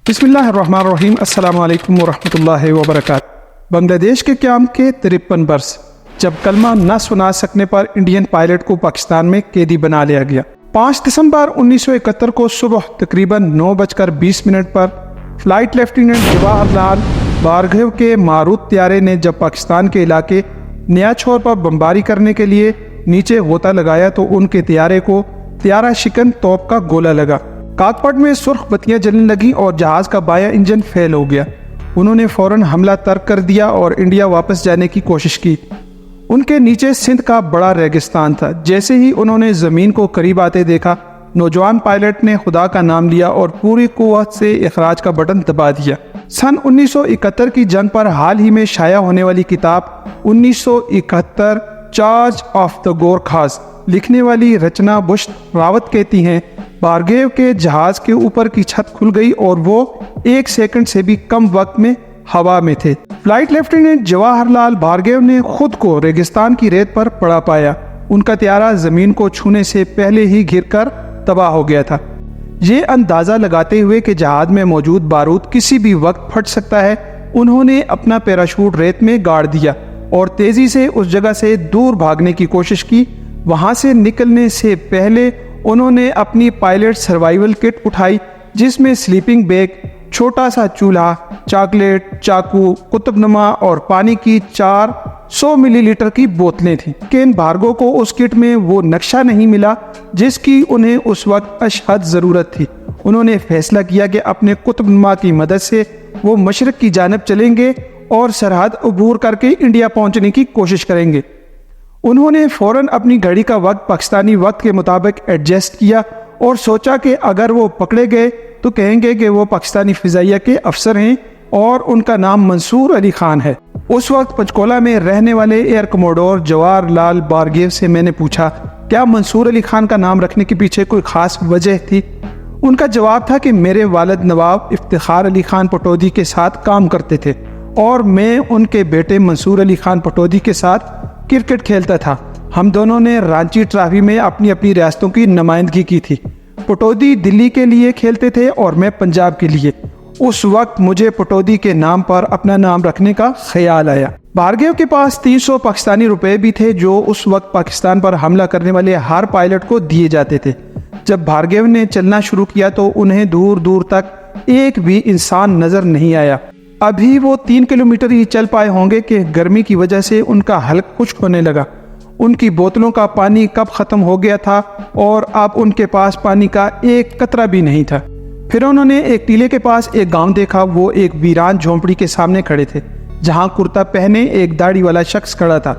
بسم اللہ الرحمن الرحیم۔ السلام علیکم ورحمۃ اللہ وبرکاتہ۔ بنگلہ دیش کے قیام کے 53 برس جب کلمہ نہ سنا سکنے پر انڈین پائلٹ کو پاکستان میں قیدی بنا لیا گیا۔ 5 دسمبر 1971 کو صبح تقریباً 9:20 پر فلائٹ لیفٹیننٹ جواہر لال بھارگو کے ماروت طیارے نے جب پاکستان کے علاقے نیا چھور پر بمباری کرنے کے لیے نیچے غوطہ لگایا تو ان کے طیارے کو طیارہ شکن توپ کا گولہ لگا۔ کاکپٹ میں سرخ بتیاں جلنے لگیں اور جہاز کا بایاں انجن فیل ہو گیا۔ انہوں نے فوراً حملہ ترک کر دیا اور انڈیا واپس جانے کی کوشش کی۔ ان کے نیچے سندھ کا بڑا ریگستان تھا۔ جیسے ہی انہوں نے زمین کو قریب آتے دیکھا، نوجوان پائلٹ نے خدا کا نام لیا اور پوری قوت سے اخراج کا بٹن دبا دیا۔ سن 1971 کی جنگ پر حال ہی میں شائع ہونے والی کتاب 1971 چارج آف دا گورکھاز لکھنے والی رچنا بش راوت کہتی ہیں، بھارگو کے جہاز کے اوپر کی چھت کھل گئی اور وہ 1 سیکنڈ سے بھی کم وقت میں ہوا میں تھے۔ فلائٹ لیفٹیننٹ جواہر لال بھارگو نے خود کو ریگستان کی ریت پر پڑا پایا۔ ان کا طیارہ زمین کو چھونے سے پہلے ہی گر کر تباہ ہو گیا تھا۔ یہ اندازہ لگاتے ہوئے کہ جہاز میں موجود بارود کسی بھی وقت پھٹ سکتا ہے، انہوں نے اپنا پیراشوٹ ریت میں گاڑ دیا اور تیزی سے اس جگہ سے دور بھاگنے کی کوشش کی۔ وہاں سے نکلنے سے پہلے انہوں نے اپنی پائلٹ سروائیول کٹ اٹھائی، جس میں سلیپنگ بیگ، چھوٹا سا چولہا، چاکلیٹ، چاقو، قطب نما اور پانی کی 400 ملی لیٹر کی بوتلیں تھیں۔ لیکن بھارگو کو اس کٹ میں وہ نقشہ نہیں ملا جس کی انہیں اس وقت اشحد ضرورت تھی۔ انہوں نے فیصلہ کیا کہ اپنے قطب نما کی مدد سے وہ مشرق کی جانب چلیں گے اور سرحد عبور کر کے انڈیا پہنچنے کی کوشش کریں گے۔ انہوں نے فوراً اپنی گھڑی کا وقت پاکستانی وقت کے مطابق ایڈجسٹ کیا اور سوچا کہ اگر وہ پکڑے گئے تو کہیں گے کہ وہ پاکستانی فضائیہ کے افسر ہیں اور ان کا نام منصور علی خان ہے۔ اس وقت پنچکولہ میں رہنے والے ایئر کموڈور جواہر لال بھارگو سے میں نے پوچھا، کیا منصور علی خان کا نام رکھنے کے پیچھے کوئی خاص وجہ تھی؟ ان کا جواب تھا کہ میرے والد نواب افتخار علی خان پٹودی کے ساتھ کام کرتے تھے اور میں ان کے بیٹے منصور علی خان پٹودی کے ساتھ کرکٹ کھیلتا تھا۔ ہم دونوں نے رانچی ٹرافی میں اپنی اپنی ریاستوں کی نمائندگی کی تھی۔ پٹودی دلی کے لیے کھیلتے تھے اور میں پنجاب کے لیے۔ اس وقت مجھے پٹودی کے نام پر اپنا نام رکھنے کا خیال آیا۔ بھارگو کے پاس 300 پاکستانی روپے بھی تھے جو اس وقت پاکستان پر حملہ کرنے والے ہر پائلٹ کو دیے جاتے تھے۔ جب بھارگو نے چلنا شروع کیا تو انہیں دور دور تک ایک بھی انسان نظر نہیں آیا۔ ابھی وہ 3 کلومیٹر ہی چل پائے ہوں گے کہ گرمی کی وجہ سے ان کا حلق خشک ہونے لگا۔ ان کی بوتلوں کا پانی کب ختم ہو گیا تھا اور اب ان کے پاس پانی کا ایک قطرہ بھی نہیں تھا۔ پھر انہوں نے ایک ٹیلے کے پاس ایک گاؤں دیکھا۔ وہ ایک ویران جھونپڑی کے سامنے کھڑے تھے جہاں کرتا پہنے ایک داڑھی والا شخص کھڑا تھا۔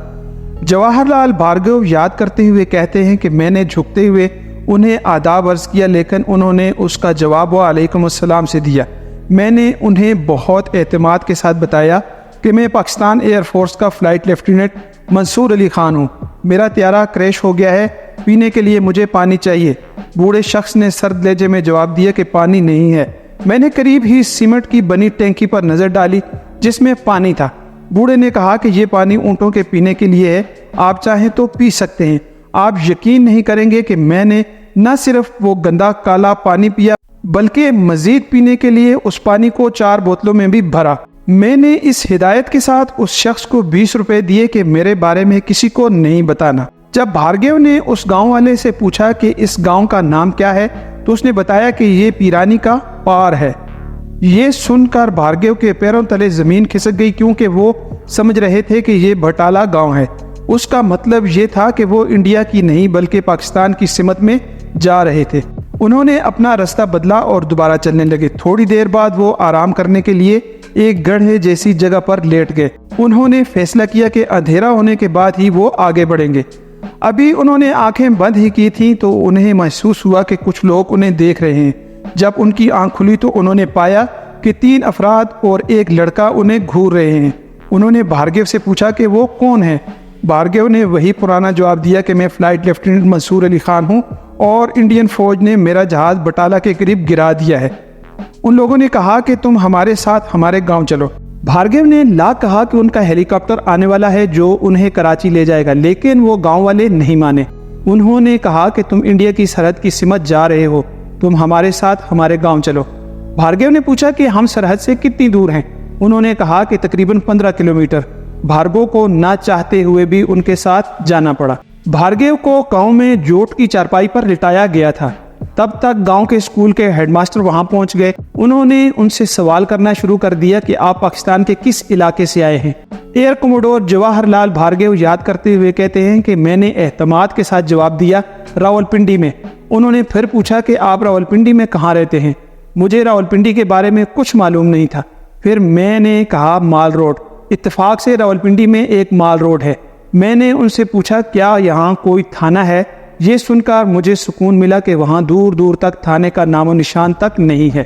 جواہر لال بھارگو یاد کرتے ہوئے کہتے ہیں کہ میں نے جھکتے ہوئے انہیں آداب عرض کیا، لیکن انہوں نے اس کا جواب وعلیکم السلام سے دیا۔ میں نے انہیں بہت اعتماد کے ساتھ بتایا کہ میں پاکستان ایئر فورس کا فلائٹ لیفٹیننٹ منصور علی خان ہوں۔ میرا طیارہ کریش ہو گیا ہے، پینے کے لیے مجھے پانی چاہیے۔ بوڑھے شخص نے سرد لہجے میں جواب دیا کہ پانی نہیں ہے۔ میں نے قریب ہی سیمنٹ کی بنی ٹینکی پر نظر ڈالی جس میں پانی تھا۔ بوڑھے نے کہا کہ یہ پانی اونٹوں کے پینے کے لیے ہے، آپ چاہیں تو پی سکتے ہیں۔ آپ یقین نہیں کریں گے کہ میں نے نہ صرف وہ گندا کالا پانی پیا بلکہ مزید پینے کے لیے اس پانی کو 4 بوتلوں میں بھی بھرا۔ میں نے اس ہدایت کے ساتھ اس شخص کو 20 روپے دیے کہ میرے بارے میں کسی کو نہیں بتانا۔ جب بھارگو نے اس گاؤں والے سے پوچھا کہ اس گاؤں کا نام کیا ہے تو اس نے بتایا کہ یہ پیرانی کا پار ہے۔ یہ سن کر بھارگو کے پیروں تلے زمین کھسک گئی، کیونکہ وہ سمجھ رہے تھے کہ یہ بھٹالا گاؤں ہے۔ اس کا مطلب یہ تھا کہ وہ انڈیا کی نہیں بلکہ پاکستان کی سمت میں جا رہے تھے۔ انہوں نے اپنا راستہ بدلا اور دوبارہ چلنے لگے۔ تھوڑی دیر بعد وہ آرام کرنے کے لیے ایک گڑھے جیسی جگہ پر لیٹ گئے۔ انہوں نے فیصلہ کیا کہ اندھیرا ہونے کے بعد ہی وہ آگے بڑھیں گے۔ ابھی انہوں نے آنکھیں بند ہی کی تھیں تو انہیں محسوس ہوا کہ کچھ لوگ انہیں دیکھ رہے ہیں۔ جب ان کی آنکھ کھلی تو انہوں نے پایا کہ 3 افراد اور ایک لڑکا انہیں گھور رہے ہیں۔ انہوں نے بھارگو سے پوچھا کہ وہ کون ہے۔ بھارگو نے وہی پرانا جواب دیا کہ میں فلائٹ لیفٹیننٹ منصور علی خان ہوں اور انڈین فوج نے میرا جہاز بٹالہ کے قریب گرا دیا ہے۔ ان لوگوں نے کہا کہ تم ہمارے ساتھ ہمارے گاؤں چلو۔ بھارگو نے لا کہا کہ ان کا ہیلی کاپٹر آنے والا ہے جو انہیں کراچی لے جائے گا، لیکن وہ گاؤں والے نہیں مانے۔ انہوں نے کہا کہ تم انڈیا کی سرحد کی سمت جا رہے ہو، تم ہمارے ساتھ ہمارے گاؤں چلو۔ بھارگیو نے پوچھا کہ ہم سرحد سے کتنی دور ہیں؟ انہوں نے کہا کہ تقریباً 15 کلومیٹر۔ بھارگو کو نہ چاہتے ہوئے بھی ان کے ساتھ جانا پڑا۔ بھارگیو کو گاؤں میں جوٹ کی چارپائی پر لٹایا گیا تھا۔ تب تک گاؤں کے اسکول کے ہیڈ ماسٹر وہاں پہنچ گئے۔ انہوں نے ان سے سوال کرنا شروع کر دیا کہ آپ پاکستان کے کس علاقے سے آئے ہیں؟ ایئر کوموڈور جواہر لال بھارگیو یاد کرتے ہوئے کہتے ہیں کہ میں نے اعتماد کے ساتھ جواب دیا، راولپنڈی میں۔ انہوں نے پھر پوچھا کہ آپ راولپنڈی میں کہاں رہتے ہیں؟ مجھے راولپنڈی کے بارے میں کچھ معلوم نہیں تھا۔ پھر میں نے کہا مال روڈ۔ اتفاق سے راولپنڈی میں ایک مال روڈ ہے۔ میں نے ان سے پوچھا کیا یہاں کوئی تھانہ ہے؟ یہ سن کر مجھے سکون ملا کہ وہاں دور دور تک تھانے کا نام و نشان تک نہیں ہے۔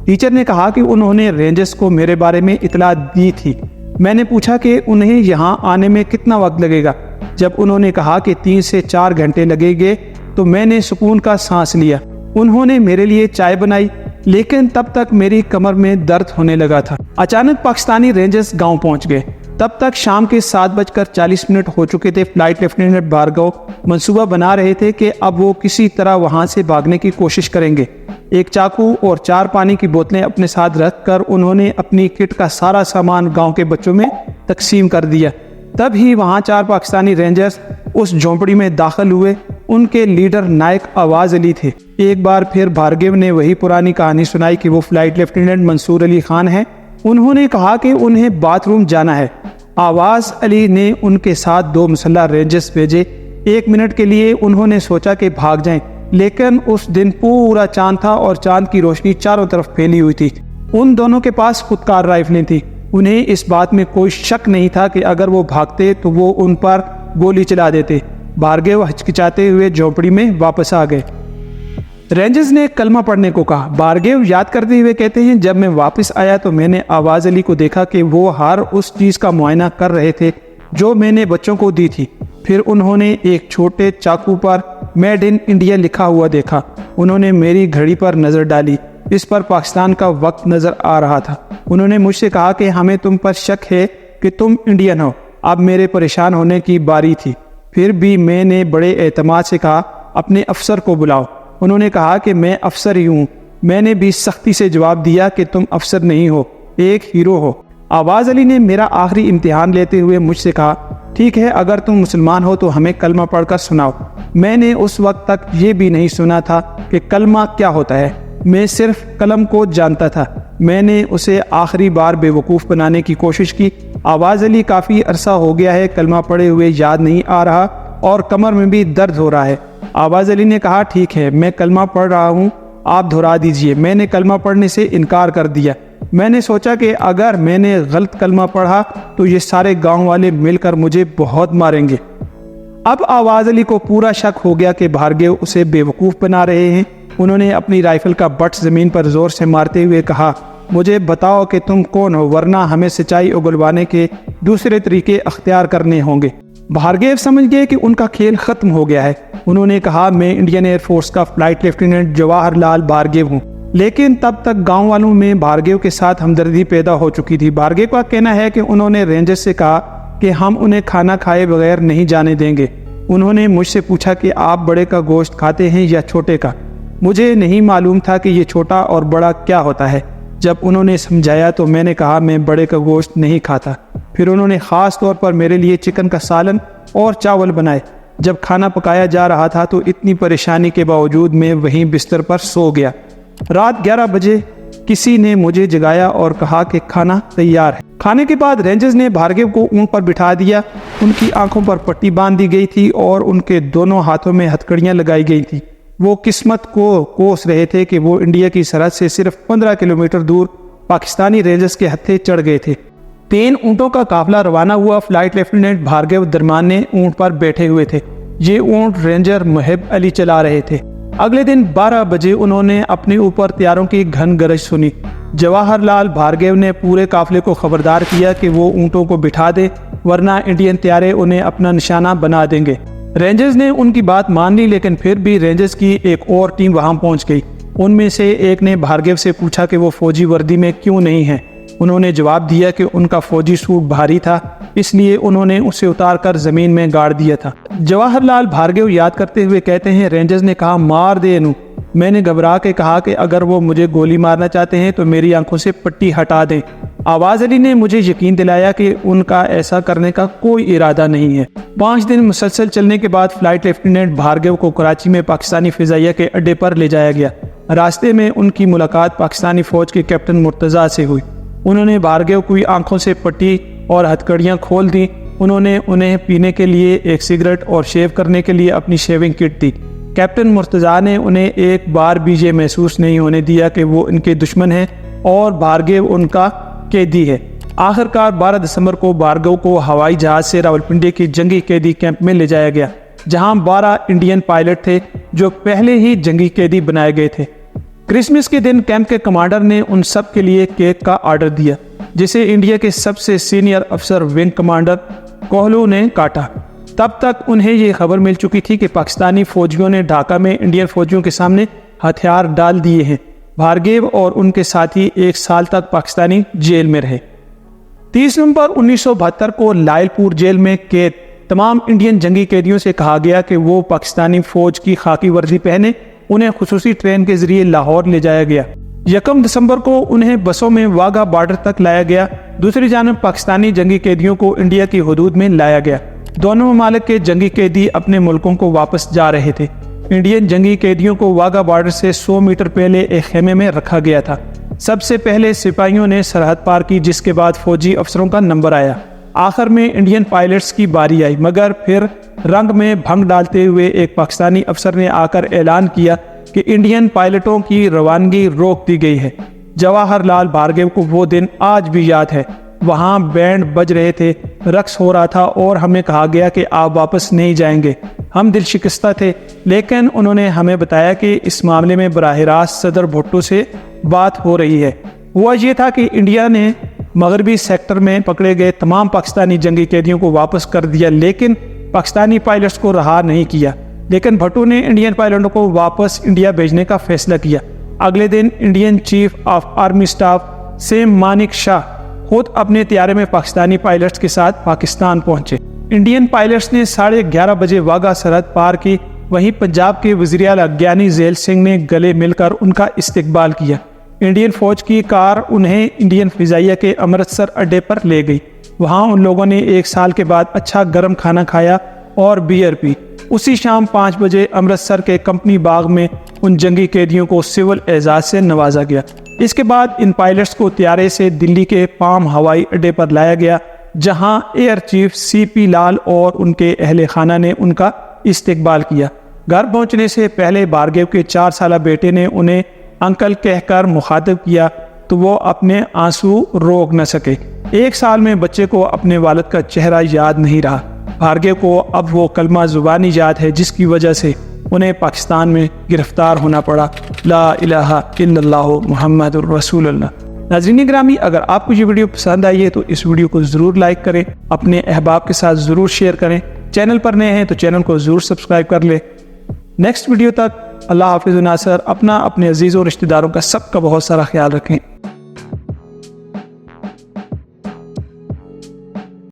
ٹیچر نے کہا کہ انہوں نے رینجرز کو میرے بارے میں اطلاع دی تھی۔ میں نے پوچھا کہ انہیں یہاں آنے میں کتنا وقت لگے گا۔ جب انہوں نے کہا کہ 3 سے 4 گھنٹے لگیں گے تو میں نے سکون کا سانس لیا۔ انہوں نے میرے لیے چائے بنائی، لیکن تب تک میری کمر میں درد ہونے لگا تھا۔ اچانک پاکستانی رینجرز گاؤں پہنچ گئے۔ تب تک شام کے 7:40 ہو چکے تھے۔ فلائٹ لیفٹیننٹ بھارگو منصوبہ بنا رہے تھے کہ اب وہ کسی طرح وہاں سے بھاگنے کی کوشش کریں گے۔ ایک چاقو اور 4 پانی کی بوتلیں اپنے ساتھ رکھ کر انہوں نے اپنی کٹ کا سارا سامان گاؤں کے بچوں میں تقسیم کر دیا۔ تب ہی وہاں 4 پاکستانی رینجرز اس جھونپڑی میں داخل ہوئے۔ ان کے لیڈر نائک آواز علی تھے۔ ایک بار پھر بھارگیو نے وہی پرانی کہانی سنائی کہ وہ فلائٹ لیفٹیننٹ منصور علی خان ہیں۔ انہوں نے کہا کہ انہیں باتھ روم جانا ہے۔ آواز علی نے ان کے ساتھ 2 مسلح رینجرز بھیجے۔ 1 منٹ کے لیے انہوں نے سوچا کہ بھاگ جائیں، لیکن اس دن پورا چاند تھا اور چاند کی روشنی چاروں طرف پھیلی ہوئی تھی۔ ان دونوں کے پاس خودکار رائفلیں تھیں۔ انہیں اس بات میں کوئی شک نہیں تھا کہ اگر وہ بھاگتے تو وہ ان پر گولی چلا دیتے۔ بھارگیو ہچکچاتے ہوئے جھونپڑی میں واپس آ گئے۔ رینجرز نے کلمہ پڑھنے کو کہا۔ بھارگیو یاد کرتے ہوئے کہتے ہیں جب میں واپس آیا تو میں نے آواز علی کو دیکھا کہ وہ ہر اس چیز کا معائنہ کر رہے تھے جو میں نے بچوں کو دی تھی۔ پھر انہوں نے ایک چھوٹے چاقو پر میڈ ان انڈیا لکھا ہوا دیکھا۔ انہوں نے میری گھڑی پر نظر ڈالی، اس پر پاکستان کا وقت نظر آ رہا تھا۔ انہوں نے مجھ سے کہا کہ ہمیں تم پر شک ہے کہ تم انڈین ہو۔ اب میرے پریشان ہونے کی باری تھی۔ پھر بھی میں نے بڑے اعتماد سے کہا اپنے افسر کو بلاؤ۔ انہوں نے کہا کہ میں افسر ہی ہوں۔ میں نے بھی سختی سے جواب دیا کہ تم افسر نہیں ہو، ایک ہیرو ہو۔ آواز علی نے میرا آخری امتحان لیتے ہوئے مجھ سے کہا ٹھیک ہے، اگر تم مسلمان ہو تو ہمیں کلمہ پڑھ کر سناؤ۔ میں نے اس وقت تک یہ بھی نہیں سنا تھا کہ کلمہ کیا ہوتا ہے۔ میں صرف قلم کو جانتا تھا۔ میں نے اسے آخری بار بے وقوف بنانے کی کوشش کی۔ آواز علی کافی عرصہ ہو گیا ہے، کلمہ پڑھے ہوئے یاد نہیں آ رہا اور کمر میں بھی درد ہو رہا ہے۔ آواز علی نے کہا ٹھیک ہے، میں کلمہ پڑھ رہا ہوں، آپ دہرا دیجئے۔ میں نے کلمہ پڑھنے سے انکار کر دیا۔ میں نے سوچا کہ اگر میں نے غلط کلمہ پڑھا تو یہ سارے گاؤں والے مل کر مجھے بہت ماریں گے۔ اب آواز علی کو پورا شک ہو گیا کہ بھارگیو اسے بے وقوف بنا رہے ہیں۔ انہوں نے اپنی رائفل کا بٹ زمین پر زور سے مارتے ہوئے کہا مجھے بتاؤ کہ تم کون ہو، ورنہ ہمیں سچائی اگلوانے کے دوسرے طریقے اختیار کرنے ہوں گے۔ بھارگیو سمجھ گئے کہ ان کا کھیل ختم ہو گیا ہے۔ انہوں نے کہا میں انڈین ایئر فورس کا فلائٹ لیفٹیننٹ جواہر لال بھارگیو ہوں۔ لیکن تب تک گاؤں والوں میں بھارگیو کے ساتھ ہمدردی پیدا ہو چکی تھی۔ بھارگیو کا کہنا ہے کہ انہوں نے رینجر سے کہا کہ ہم انہیں کھانا کھائے بغیر نہیں جانے دیں گے۔ انہوں نے مجھ سے پوچھا کہ آپ بڑے کا گوشت کھاتے ہیں یا چھوٹے کا۔ مجھے نہیں معلوم تھا کہ یہ چھوٹا اور بڑا کیا ہوتا ہے۔ جب انہوں نے سمجھایا تو میں نے کہا میں بڑے کا گوشت نہیں کھاتا۔ پھر انہوں نے خاص طور پر میرے لیے چکن کا سالن اور چاول بنائے۔ جب کھانا پکایا جا رہا تھا تو اتنی پریشانی کے باوجود میں وہیں بستر پر سو گیا۔ رات 11 بجے کسی نے مجھے جگایا اور کہا کہ کھانا تیار ہے۔ کھانے کے بعد رینجرز نے بھارگیو کو اونٹ پر بٹھا دیا۔ ان کی آنکھوں پر پٹی باندھ دی گئی تھی اور ان کے دونوں ہاتھوں میں ہتھکڑیاں لگائی گئی تھی۔ وہ قسمت کو کوس رہے تھے کہ وہ انڈیا کی سرحد سے صرف 15 کلومیٹر دور پاکستانی رینجرز کے ہتھے چڑھ گئے تھے۔ 3 اونٹوں کا قافلہ روانہ ہوا۔ فلائٹ لیفٹیننٹ بھارگیو درمیانے اونٹ پر بیٹھے ہوئے تھے۔ یہ اونٹ رینجر محب علی چلا رہے تھے۔ اگلے دن 12 بجے انہوں نے اپنے اوپر تیاروں کی گھن گرج سنی۔ جواہر لال بھارگیو نے پورے قافلے کو خبردار کیا کہ وہ اونٹوں کو بٹھا دے ورنہ انڈین طیارے انہیں اپنا نشانہ بنا دیں گے۔ رینجرز نے ان کی بات مان لی، لیکن پھر بھی رینجرز کی ایک اور ٹیم وہاں پہنچ گئی۔ ان میں سے ایک نے بھارگیو سے پوچھا کہ وہ فوجی وردی میں کیوں نہیں ہیں۔ انہوں نے جواب دیا کہ ان کا فوجی سوٹ بھاری تھا، اس لیے انہوں نے اسے اتار کر زمین میں گاڑ دیا تھا۔ جواہر لال بھارگیو یاد کرتے ہوئے کہتے ہیں رینجرز نے کہا مار دے انو۔ میں نے گھبرا کے کہا کہ اگر وہ مجھے گولی مارنا چاہتے ہیں تو میری آنکھوں سے پٹی ہٹا دیں۔ آواز علی نے مجھے یقین دلایا کہ ان کا ایسا کرنے کا کوئی ارادہ نہیں ہے۔ 5 دن مسلسل چلنے کے بعد فلائٹ لیفٹیننٹ بھارگو کو کراچی میں پاکستانی فضائیہ کے اڈے پر لے جایا گیا۔ راستے میں ان کی ملاقات پاکستانی فوج کے کیپٹن مرتضیٰ سے ہوئی۔ انہوں نے بھارگو کی آنکھوں سے پٹی اور ہتھکڑیاں کھول دیں۔ انہوں نے انہیں پینے کے لیے ایک سگریٹ اور شیو کرنے کے لیے اپنی شیونگ کٹ دی۔ کیپٹن مرتضیٰ نے انہیں ایک بار بھی یہ محسوس نہیں ہونے دیا کہ وہ ان کے دشمن ہیں اور بھارگو ان کا قیدی ہے۔ آخرکار 12 دسمبر کو بھارگو کو ہوائی جہاز سے راولپنڈی کی جنگی قیدی کیمپ میں لے جایا گیا، جہاں 12 انڈین پائلٹ تھے جو پہلے ہی جنگی قیدی بنائے گئے تھے۔ کرسمس کے دن کیمپ کے کمانڈر نے ان سب کے لیے کیک کا آرڈر دیا، جسے انڈیا کے سب سے سینئر افسر ونگ کمانڈر کوہلو نے کاٹا۔ تب تک انہیں یہ خبر مل چکی تھی کہ پاکستانی فوجیوں نے ڈھاکہ میں انڈین فوجیوں کے سامنے ہتھیار ڈال دیے ہیں۔ بھارگو اور ان کے ساتھی 1 سال تک پاکستانی جیل میں رہے۔ 30 نومبر 1972 کو لائل پور جیل میں قید تمام انڈین جنگی قیدیوں سے کہا گیا کہ وہ پاکستانی فوج کی خاکی وردی پہنے۔ انہیں خصوصی ٹرین کے ذریعے لاہور لے جایا گیا۔ 1 دسمبر کو انہیں بسوں میں واگا بارڈر تک لایا گیا۔ دوسری جانب پاکستانی جنگی قیدیوں کو انڈیا کی حدود میں لایا گیا۔ دونوں ممالک کے جنگی قیدی اپنے ملکوں کو واپس جا رہے تھے۔ انڈین جنگی قیدیوں کو واگا بارڈر سے 100 میٹر پہلے ایک خیمے میں رکھا گیا تھا۔ سب سے پہلے سپاہیوں نے سرحد پار کی، جس کے بعد فوجی افسروں کا نمبر آیا۔ آخر میں انڈین پائلٹس کی باری آئی، مگر پھر رنگ میں بھنگ ڈالتے ہوئے ایک پاکستانی افسر نے آ کر اعلان کیا کہ انڈین پائلٹوں کی روانگی روک دی گئی ہے۔ جواہر لال بھارگو کو وہ دن آج بھی یاد ہے۔ وہاں بینڈ بج رہے تھے، رقص ہو رہا تھا اور ہمیں کہا گیا کہ آپ واپس نہیں جائیں گے۔ ہم دل شکستہ تھے، لیکن انہوں نے ہمیں بتایا کہ اس معاملے میں براہ راست صدر بھٹو سے بات ہو رہی ہے۔ ہوا یہ تھا کہ انڈیا نے مغربی سیکٹر میں پکڑے گئے تمام پاکستانی جنگی قیدیوں کو واپس کر دیا، لیکن پاکستانی پائلٹس کو رہا نہیں کیا۔ لیکن بھٹو نے انڈین پائلٹوں کو واپس انڈیا بھیجنے کا فیصلہ کیا۔ اگلے دن Indian chief of army staff Sam Manekshaw خود اپنے طیارے میں پاکستانی پائلٹس کے ساتھ پاکستان پہنچے۔ انڈین پائلٹس نے 11:30 بجے واگا سرحد پار کی۔ وہیں پنجاب کے وزیر اعلیٰ گیانی ذیل سنگھ نے گلے مل کر ان کا استقبال کیا۔ انڈین فوج کی کار انہیں انڈین فضائیہ کے امرتسر اڈے پر لے گئی۔ وہاں ان لوگوں نے 1 سال کے بعد اچھا گرم کھانا کھایا اور بیئر پی۔ اسی شام 5 بجے امرتسر کے کمپنی باغ میں ان جنگی قیدیوں کو سول اعزاز سے نوازا گیا۔ اس کے بعد ان پائلٹس کو طیارے سے دلی کے پام ہوائی اڈے پر لایا گیا، جہاں ایئر چیف CP لال اور ان کے اہل خانہ نے ان کا استقبال کیا۔ گھر پہنچنے سے پہلے بھارگو کے 4 سالہ بیٹے نے انہیں انکل کہہ کر مخاطب کیا تو وہ اپنے آنسو روک نہ سکے۔ 1 سال میں بچے کو اپنے والد کا چہرہ یاد نہیں رہا۔ بھارگو کو اب وہ کلمہ زبانی یاد ہے جس کی وجہ سے انہیں پاکستان میں گرفتار ہونا پڑا۔ لا الہ الا اللہ محمد الرسول اللہ۔ ناظرین گرامی، اگر آپ کو یہ ویڈیو پسند آئی ہے تو اس ویڈیو کو ضرور لائک کریں، اپنے احباب کے ساتھ ضرور شیئر کریں۔ چینل پر نئے ہیں تو چینل کو ضرور سبسکرائب کر لیں۔ نیکسٹ ویڈیو تک اللہ حافظ و ناصر۔ اپنا، اپنے عزیزوں، رشتہ داروں کا سب کا بہت سارا خیال رکھیں۔